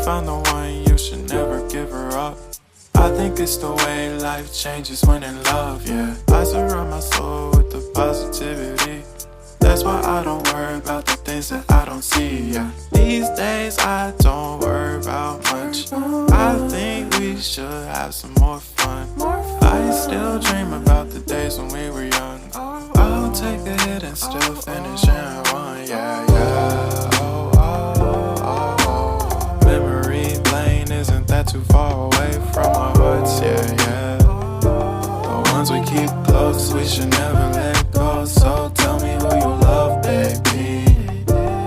found the one, you should never give her up. I think it's the way life changes when in love, yeah. I surround my soul with the positivity. That's why I don't worry about the things that I don't see, yeah. These days I don't worry about much. I think we should have some more fun. I still dream about the days when we were young. I'll take a hit and still finish in one, yeah, yeah. Oh, oh, oh, oh. Memory lane isn't that too far away from our hearts, yeah, yeah. The ones we keep close, we should never let go. So tell me who you love, baby.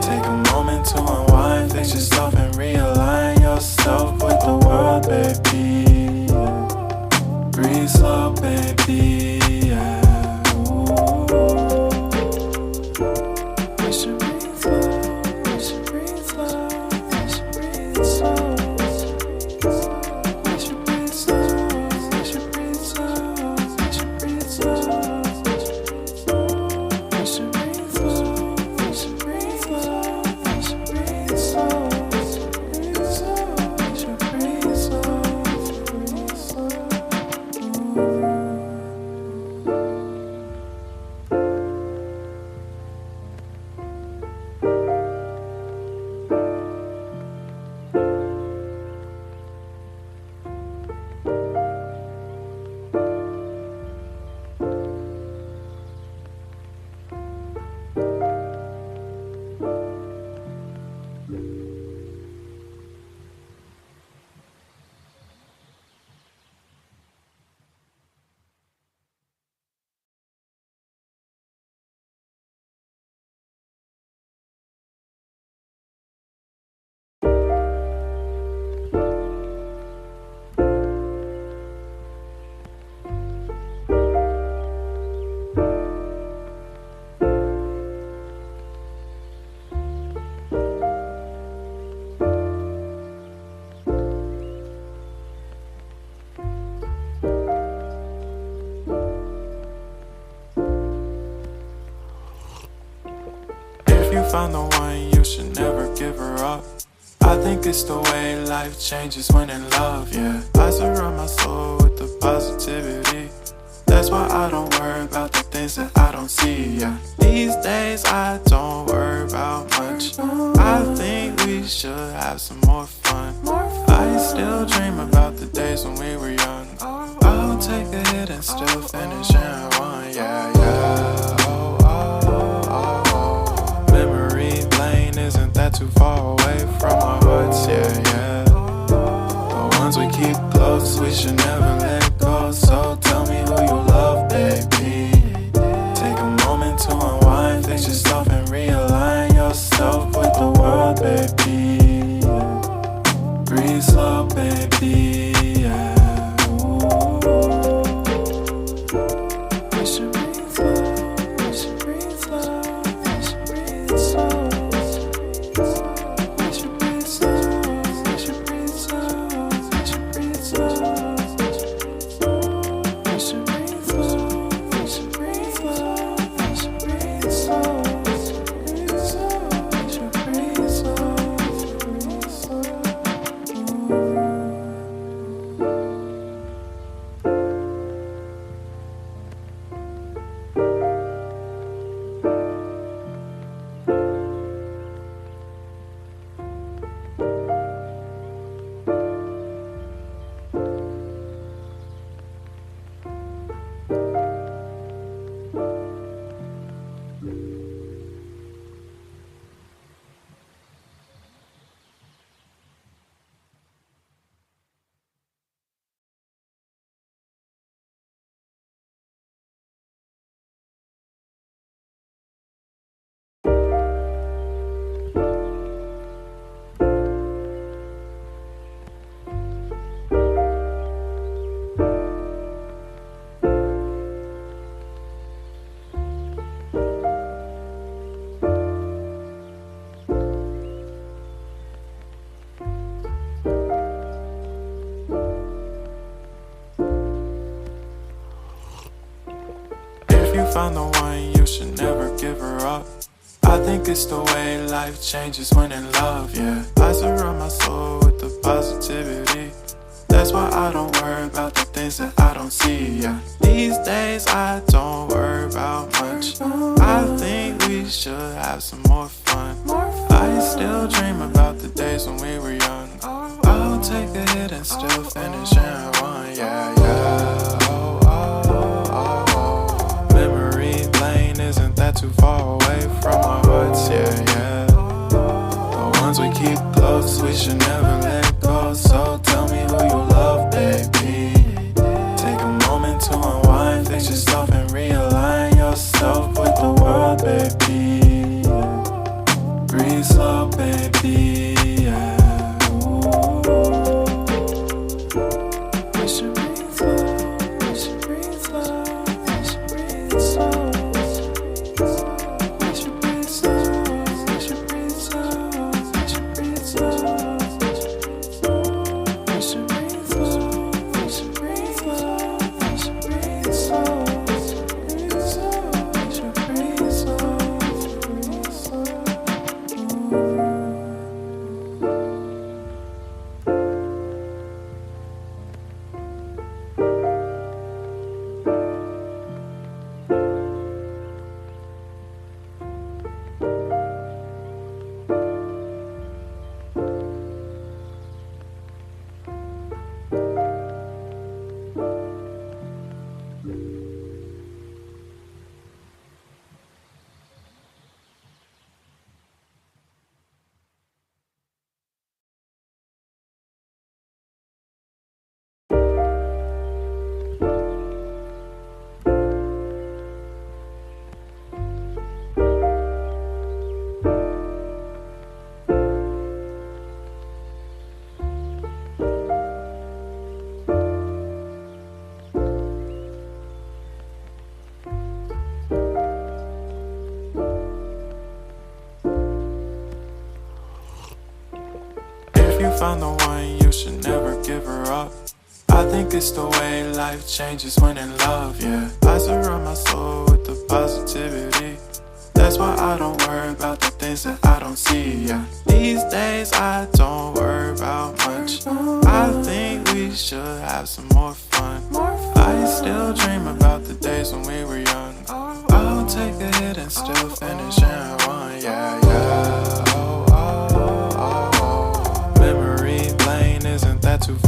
Take a moment to unwind, fix yourself and realign yourself with the world, baby. Breathe slow, baby, yeah. We should breathe slow, we should breathe slow, we should breathe slow. We should breathe slow, we should breathe slow, we should breathe slow. We should breathe slow, we should breathe slow, we should breathe slow. We should breathe slow, breathe slow. Found the one, you should never give her up. I think it's the way life changes when in love, yeah. I surround my soul with the positivity. That's why I don't worry about the things that I don't see, yeah. These days I don't worry about much. I think we should have some more fun. I still dream about the days when we were young. I'll take a hit and still finish in one, yeah, yeah. Oh, oh, oh, oh. Memory lane isn't that too far away from our hearts, yeah, yeah. The ones we keep close, we should never let go. So tell me who you love, baby. Take a moment to unwind, fix yourself and realign yourself with the world, baby. Breathe slow, baby, yeah. We should breathe slow, we should breathe slow, we should breathe slow. We should breathe slow, we should breathe slow, we should breathe slow. We should breathe slow, we should breathe slow, we should breathe slow. We should breathe slow, breathe slow. Found the one, you should never give her up. I think it's the way life changes when in love, yeah. I surround my soul with the the positivity. That's why I don't worry about the things that I don't see, yeah. These days I don't worry about much. I think we should have some more fun. I still dream about the days when we were young. I'll take a hit and still finish in one, yeah, yeah. Oh, oh, oh, oh. Memory lane isn't that too far away from our hearts, yeah, yeah. The ones we keep close, we should never let go. So tell me who you love, baby. Take a moment to unwind, fix yourself and realign yourself with the world, baby. Breathe slow, baby, yeah. We should breathe slow, we should breathe slow, we should breathe slow. We should breathe slow, we should breathe slow, we should breathe slow. We should breathe slow, we should breathe slow, we should breathe slow. We should breathe slow, breathe slow. If you found the one, you should never give her up. I think it's the way life changes when in love, yeah. I surround my soul with the positivity. That's why I don't worry about the things that I don't see, yeah. These days I don't worry about much. I think we should have some more fun. I still dream about the days when we were young. I'll take a hit and still finish in one, yeah, yeah. Oh, oh, oh, oh. Memory lane isn't that too far.